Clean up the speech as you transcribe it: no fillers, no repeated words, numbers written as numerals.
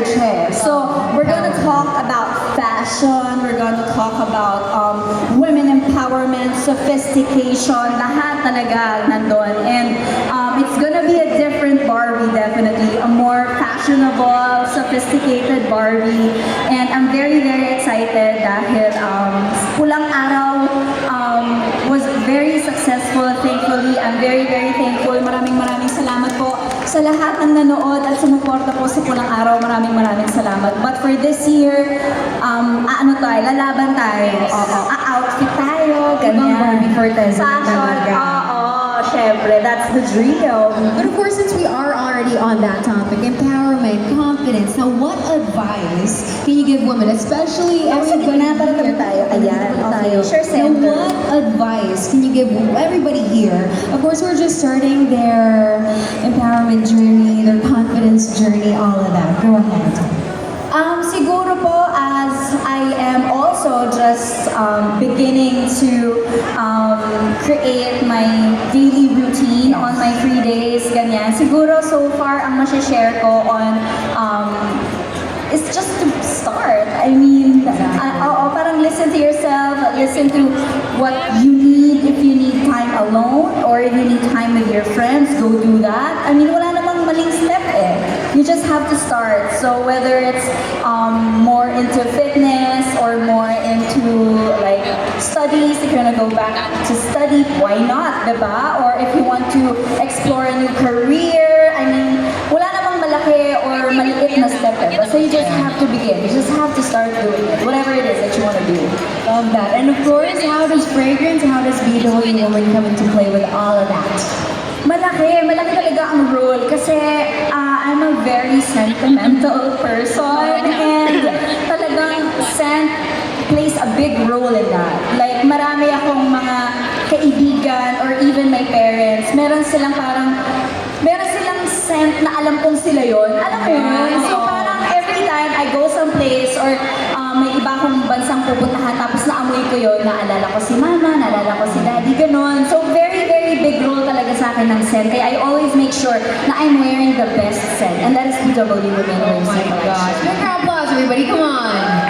sponsored siya. So, we're gonna talk about fashion, we're gonna talk about women empowerment, sophistication, lahat talaga nandun. And it's gonna be a different Barbie, definitely. A more fashionable, sophisticated Barbie. And I'm very, very excited dahil Pulang Araw was very successful, thankfully. I'm very, very thankful. Maraming salamat po sa lahat ng nanood at sumuporta po sa Pulang Araw. Maraming salamat. But for this year, lalaban tayo. Outfit tayo, ganyan. Barbie Forteza na Fashion, talaga. syempre, that's the dream. But of course, since we are already on that topic, empowerment, confidence, now what advice can you give women, especially everybody tayo. Ayan, okay. Sure, Now, center. what advice can you give everybody here? Of course, we're just starting their empowerment journey, their confidence journey, all of that. Go ahead. Siguro po, as I am also just beginning to create my daily routine on my free days, ganyan. Siguro so far, ang share ko on is just to start. I mean, parang listen to yourself, listen to what you need. If you need time alone or if you need time with your friends, go do that. I mean, wala namang maling step eh. You just have to start. So whether it's more into fitness or more into like studies, if you're gonna go back to study, why not, diba? Or if you want to explore a new career, I mean, wala namang malaki or maliit na step eh. So you just have to begin. You just have to start doing it, whatever it is that you want to do. Love that. And of course, how does fragrance, how does BW Woman come into play with all of that? Malaki talaga ang role kasi I'm a very sentimental person and talagang scent plays a big role in that. Like marami akong mga kaibigan or even my parents, meron silang scent na alam kong sila yon. Alam mo yun? So parang every time I go someplace or may iba akong bansang pupuntahan tapos naamoy ko yun, naalala ko si mama, naalala ko si daddy, ganon. So very, very big role talaga sa akin ng scent. Kaya I always make sure na I'm wearing the best scent. And that is BW Women. Oh my gosh. Big round of applause, everybody. Come on.